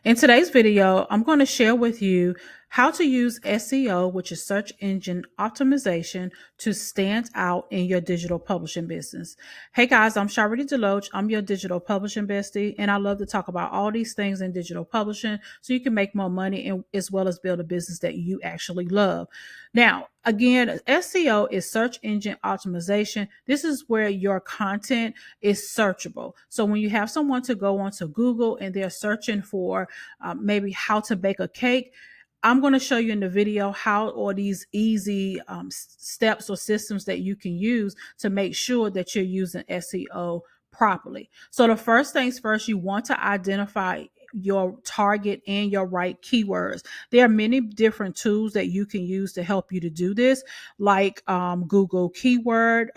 In today's video, I'm going to share with you how to use SEO, which is search engine optimization, to stand out in your digital publishing business. Hey guys, I'm Sharlrita Deloatch. I'm your digital publishing bestie, and I love to talk about all these things in digital publishing so you can make more money and as well as build a business that you actually love. Now, again, SEO is search engine optimization. This is where your content is searchable. So when you have someone to go onto Google and they're searching for maybe how to bake a cake, I'm going to show you in the video how all these easy steps or systems that you can use to make sure that you're using SEO properly. So the first things first, you want to identify your target and your right keywords. There are many different tools that you can use to help you to do this, like Google Keyword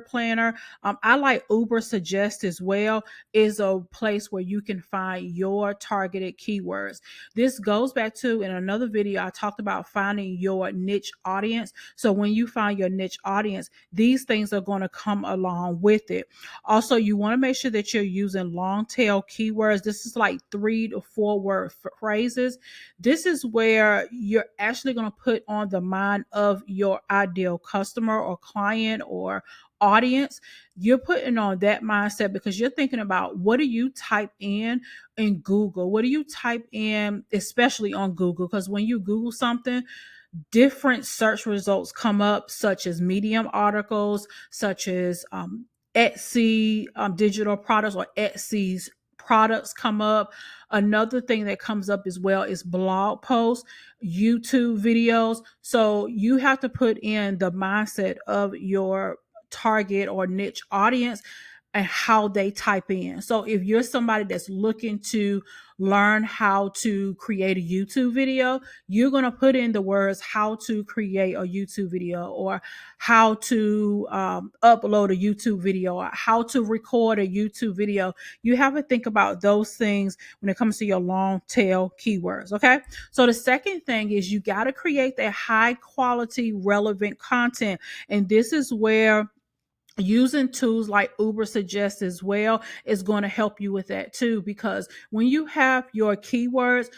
Planner. I like Uber Suggest as well, is a place where you can find your targeted keywords. This goes back to, in another video, I talked about finding your niche audience. So when you find your niche audience, these things are going to come along with it. Also, you want to make sure that you're using long tail keywords. This is like 3 to 4 word phrases. This is where you're actually going to put on the mind of your ideal customer or client or audience. You're putting on that mindset because you're thinking about, what do you type in Google? What do you type in, especially on Google? Because when you Google something, different search results come up, such as Medium articles, such as Etsy digital products, or Etsy's products come up. Another thing that comes up as well is blog posts, YouTube videos. So you have to put in the mindset of your target or niche audience and how they type in. So if you're somebody that's looking to learn how to create a YouTube video, you're going to put in the words how to create a YouTube video, or how to upload a YouTube video, or how to record a YouTube video. You have to think about those things when it comes to your long tail keywords. Okay. So the second thing is, you got to create that high quality relevant content. And this is where using tools like Uber Suggest as well is going to help you with that too, because when you have your keywords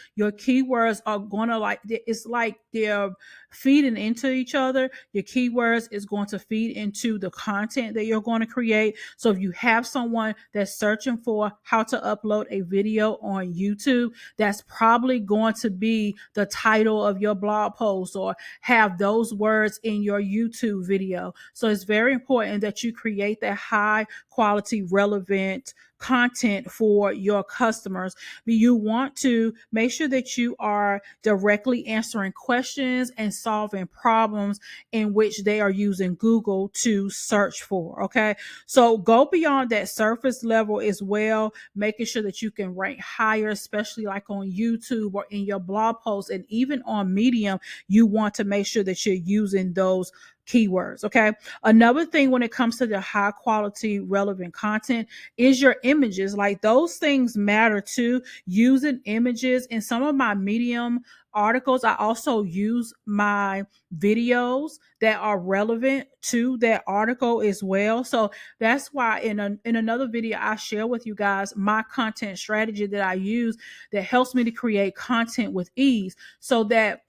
are going to, like, it's like they're feeding into each other. Your keywords is going to feed into the content that you're going to create. So if you have someone that's searching for how to upload a video on YouTube, that's probably going to be the title of your blog post, or have those words in your YouTube video. So it's very important that you create that high quality, relevant content for your customers. You want to make sure that you are directly answering questions and solving problems in which they are using Google to search for. Okay. So go beyond that surface level as well, making sure that you can rank higher, especially like on YouTube or in your blog posts, and even on Medium. You want to make sure that you're using those keywords. Okay. Another thing when it comes to the high quality relevant content is your images. Like, those things matter too. Using images in some of my Medium articles, I also use my videos that are relevant to that article as well. So that's why in another video, I share with you guys my content strategy that I use that helps me to create content with ease, so that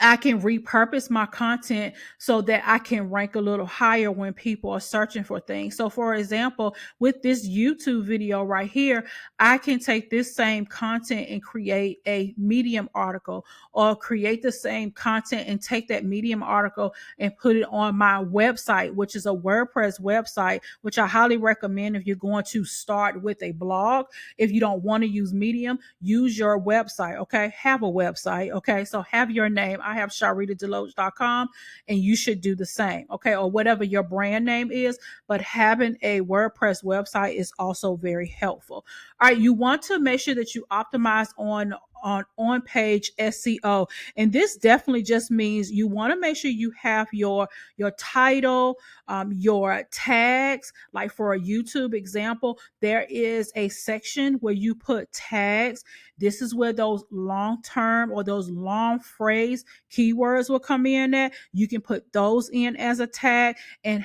I can repurpose my content so that I can rank a little higher when people are searching for things. So for example, with this YouTube video right here, I can take this same content and create a Medium article, or create the same content and take that Medium article and put it on my website, which is a WordPress website, which I highly recommend if you're going to start with a blog. If you don't want to use Medium, use your website. Okay. Have a website. Okay. So have your name. I have SharlritaDeloatch.com, and you should do the same. Okay. Or whatever your brand name is, but having a WordPress website is also very helpful. All right. You want to make sure that you optimize on-page SEO. And this definitely just means you want to make sure you have your title, your tags. Like for a YouTube example, there is a section where you put tags. This is where those long term or those long phrase keywords will come in at. You can put those in as a tag, and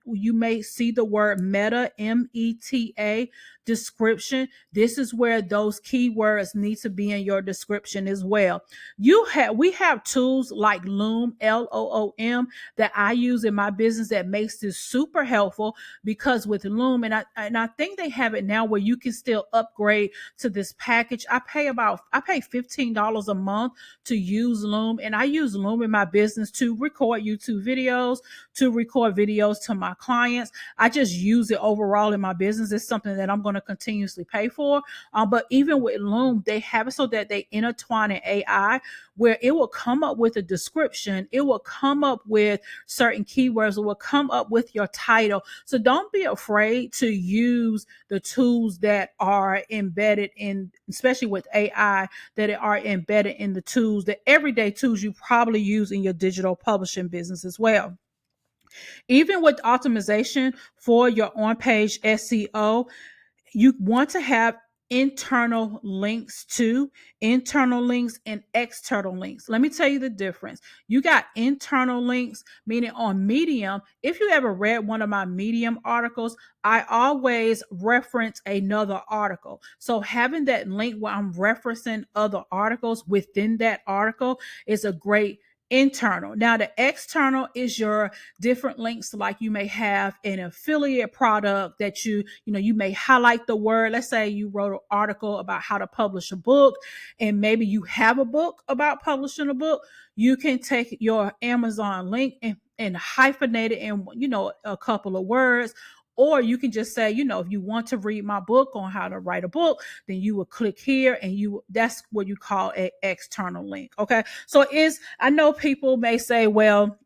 you may see the word meta, META. description, this is where those keywords need to be in your description as well. We have tools like Loom, Loom, that I use in my business that makes this super helpful, because with Loom, and I think they have it now where you can still upgrade to this package. I pay $15 a month to use Loom, and I use Loom in my business to record YouTube videos, to record videos to my clients. I just use it overall in my business. It's something that I'm going to continuously pay for. But even with Loom, they have it so that they intertwine in AI, where it will come up with a description, it will come up with certain keywords, it will come up with your title. So don't be afraid to use the tools that are embedded in, especially with AI, that are embedded in the tools, the everyday tools you probably use in your digital publishing business as well. Even with optimization for your on-page SEO, you want to have internal links too, internal links and external links. Let me tell you the difference. You got internal links, meaning on Medium. If you ever read one of my Medium articles, I always reference another article. So having that link where I'm referencing other articles within that article is a great internal. Now the external is your different links, like you may have an affiliate product that you may highlight the word. Let's say you wrote an article about how to publish a book, and maybe you have a book about publishing a book. You can take your Amazon link and hyphenate it in a couple of words. Or you can just say, if you want to read my book on how to write a book, then you would click here, and that's what you call an external link. Okay. So I know people may say, well,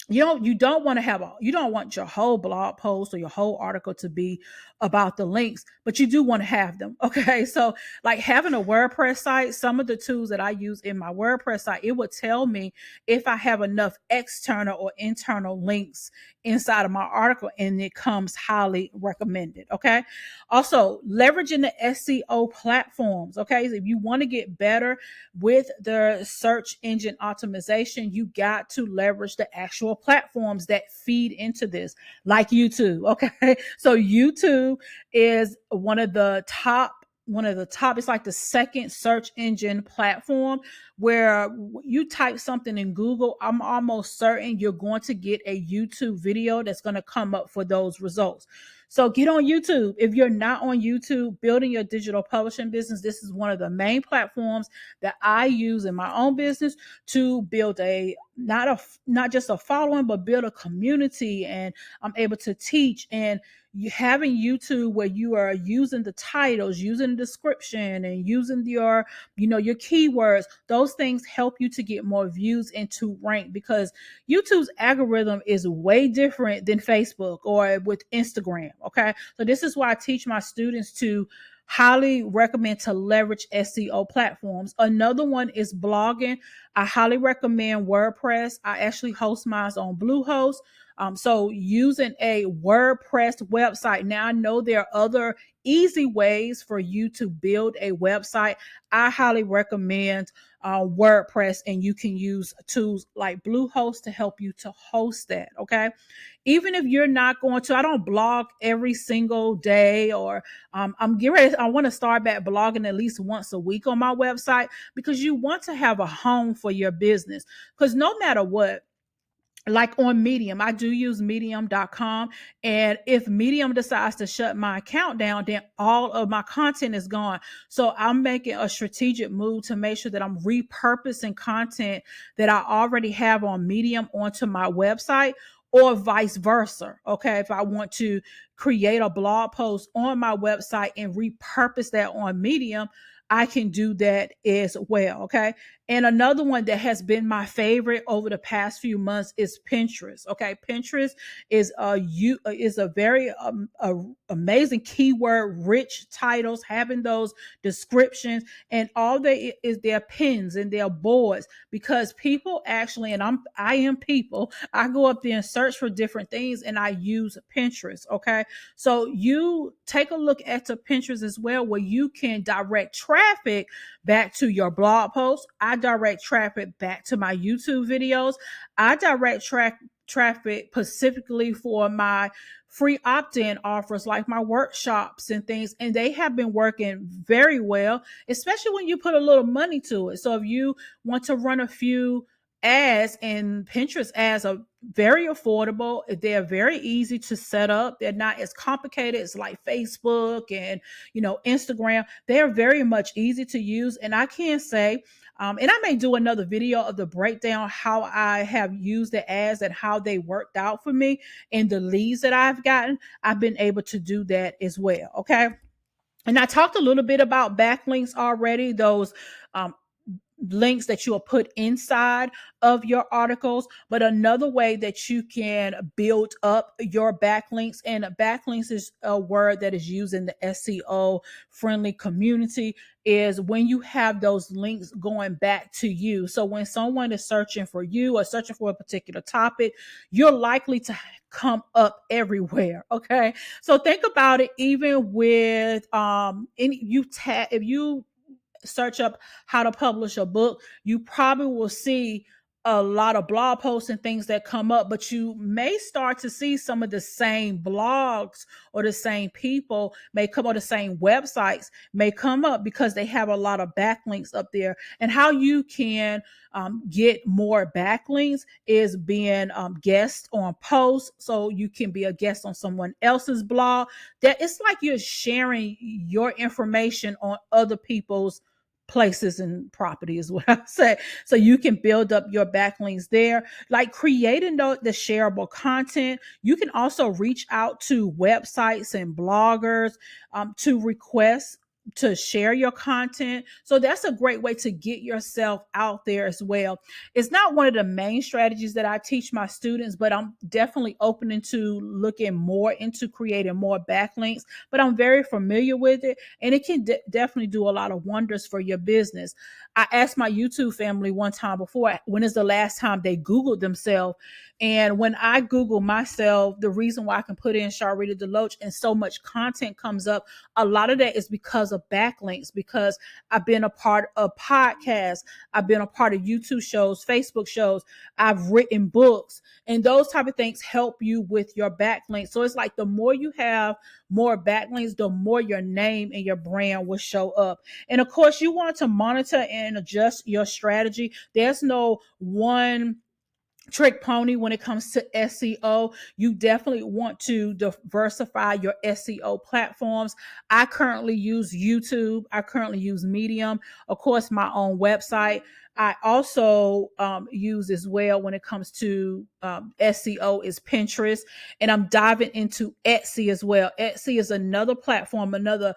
you don't want your whole blog post or your whole article to be about the links, but you do want to have them. Okay. So like having a WordPress site, some of the tools that I use in my WordPress site, it would tell me if I have enough external or internal links inside of my article, and it comes highly recommended. Okay. Also, leveraging the SEO platforms. Okay. So if you want to get better with the search engine optimization, you got to leverage the actual platforms that feed into this, like YouTube. Okay. So YouTube is one of the top, it's like the second search engine platform, where you type something in Google, I'm almost certain you're going to get a YouTube video that's going to come up for those results. So get on YouTube. If you're not on YouTube, building your digital publishing business, this is one of the main platforms that I use in my own business to build not just a following, but build a community. And I'm able to teach, and having YouTube where you are using the titles, using the description, and using your keywords. Those things help you to get more views and to rank, because YouTube's algorithm is way different than Facebook or with Instagram. Okay. So this is why I teach my students to highly recommend to leverage SEO platforms. Another one is blogging. I highly recommend WordPress. I actually host mine on Bluehost. So using a WordPress website. Now I know there are other easy ways for you to build a website. I highly recommend WordPress, and you can use tools like Bluehost to help you to host that. Okay. Even if you're not going to, I don't blog every single day, or I'm getting ready. I want to start back blogging at least once a week on my website, because you want to have a home for your business. Because no matter what, like on Medium, I do use medium.com. And if Medium decides to shut my account down, then all of my content is gone. So I'm making a strategic move to make sure that I'm repurposing content that I already have on Medium onto my website, or vice versa. Okay. If I want to create a blog post on my website and repurpose that on Medium, I can do that as well. Okay. And another one that has been my favorite over the past few months is Pinterest. Okay. Pinterest is a very amazing keyword rich titles, having those descriptions, and all they is their pins and their boards, because people actually, and I am people, I go up there and search for different things, and I use Pinterest. Okay. So you take a look at the Pinterest as well, where you can direct traffic back to your blog posts. I direct traffic back to my YouTube videos. I direct traffic specifically for my free opt-in offers like my workshops and things, and they have been working very well, especially when you put a little money to it. So if you want to run a few ads, and Pinterest ads are very affordable, they're very easy to set up, they're not as complicated as like Facebook and Instagram. They're very much easy to use, and I can say and I may do another video of the breakdown how I have used the ads and how they worked out for me and the leads that I've gotten. I've been able to do that as well. Okay. And I talked a little bit about backlinks already, those um, links that you will put inside of your articles. But another way that you can build up your backlinks, and backlinks is a word that is used in the SEO friendly community, is when you have those links going back to you. So when someone is searching for you or searching for a particular topic, you're likely to come up everywhere. Okay. So think about it, even with if you search up how to publish a book, you probably will see a lot of blog posts and things that come up, but you may start to see some of the same blogs or the same people may come, or the same websites may come up, because they have a lot of backlinks up there. And how you can get more backlinks is being guest on posts. So you can be a guest on someone else's blog. That it's like you're sharing your information on other people's places and property is what I say. So you can build up your backlinks there, like creating the shareable content. You can also reach out to websites and bloggers to request to share your content. So that's a great way to get yourself out there as well. It's not one of the main strategies that I teach my students, but I'm definitely open into looking more into creating more backlinks. But I'm very familiar with it, and it can definitely do a lot of wonders for your business. I asked my YouTube family one time before, when is the last time they Googled themselves? And when I Google myself, the reason why I can put in Sharlrita Deloatch and so much content comes up, a lot of that is because of backlinks, because I've been a part of podcasts, I've been a part of YouTube shows, Facebook shows, I've written books, and those type of things help you with your backlinks. So it's like the more you have more backlinks, the more your name and your brand will show up. And of course, you want to monitor and adjust your strategy. There's no one trick pony when it comes to SEO. You definitely want to diversify your SEO platforms. I currently use YouTube. I currently use Medium. Of course, my own website. I also use as well when it comes to SEO is Pinterest, and I'm diving into Etsy as well. Etsy is another platform, another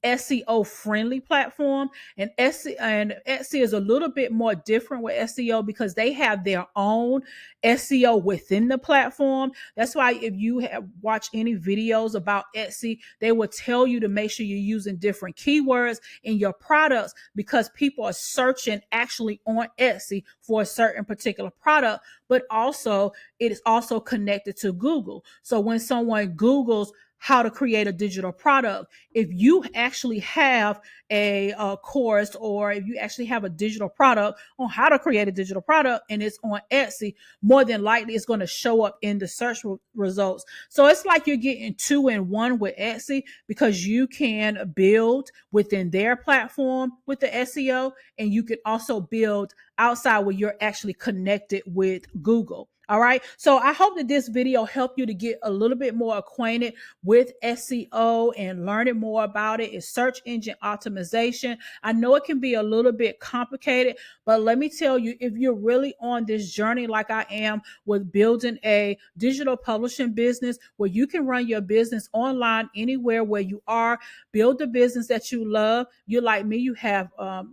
SEO friendly platform, and Etsy is a little bit more different with SEO because they have their own SEO within the platform. That's why if you have watched any videos about Etsy, they will tell you to make sure you're using different keywords in your products, because people are searching actually on Etsy for a certain particular product, but also it is also connected to Google. So when someone Googles how to create a digital product, if you actually have a course, or if you actually have a digital product on how to create a digital product and it's on Etsy, more than likely it's going to show up in the search results. So it's like you're getting 2 in 1 with Etsy, because you can build within their platform with the SEO, and you can also build outside where you're actually connected with Google. All right. So I hope that this video helped you to get a little bit more acquainted with SEO and learning more about it. It's search engine optimization. I know it can be a little bit complicated, but let me tell you, if you're really on this journey like I am with building a digital publishing business where you can run your business online anywhere where you are, build the business that you love. You're like me, you have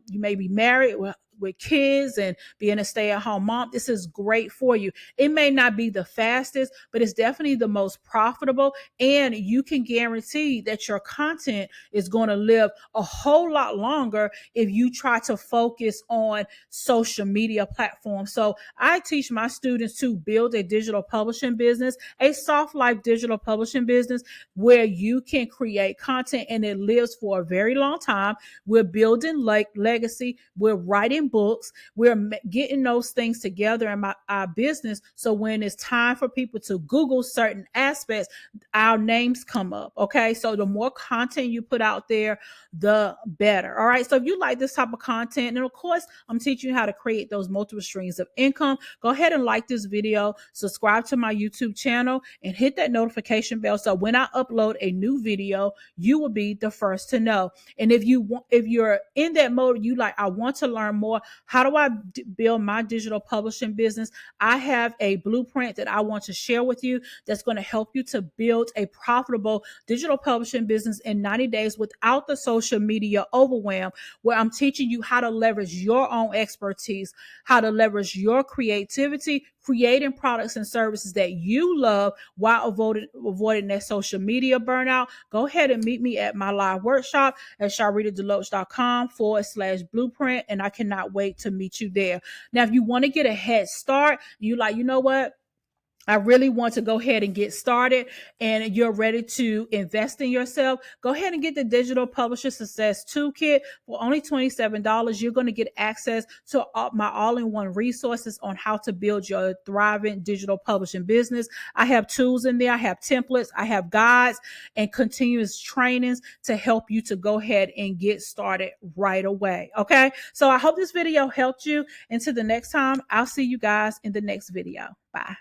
you may be married with kids and being a stay-at-home mom. This is great for you. It may not be the fastest, but it's definitely the most profitable, and you can guarantee that your content is going to live a whole lot longer if you try to focus on social media platforms. So I teach my students to build a digital publishing business, a soft life digital publishing business, where you can create content and it lives for a very long time. We're building legacy. We're writing writing books. We're getting those things together in our business. So when it's time for people to Google certain aspects, our names come up. Okay. So the more content you put out there, the better. All right. So if you like this type of content, and of course, I'm teaching you how to create those multiple streams of income, go ahead and like this video, subscribe to my YouTube channel, and hit that notification bell. So when I upload a new video, you will be the first to know. And if you're in that mode, you like, I want to learn more. How do I build my digital publishing business? I have a blueprint that I want to share with you that's going to help you to build a profitable digital publishing business in 90 days without the social media overwhelm, where I'm teaching you how to leverage your own expertise, how to leverage your creativity, creating products and services that you love while avoiding that social media burnout. Go ahead and meet me at my live workshop at sharlritadeloatch.com/blueprint. And I cannot wait to meet you there. Now, if you want to get a head start, you like, you know what? I really want to go ahead and get started, and you're ready to invest in yourself. Go ahead and get the Digital Publisher Success Toolkit for only $27. You're going to get access to my all-in-one resources on how to build your thriving digital publishing business. I have tools in there. I have templates. I have guides and continuous trainings to help you to go ahead and get started right away. Okay. So I hope this video helped you. Until the next time, I'll see you guys in the next video. Bye.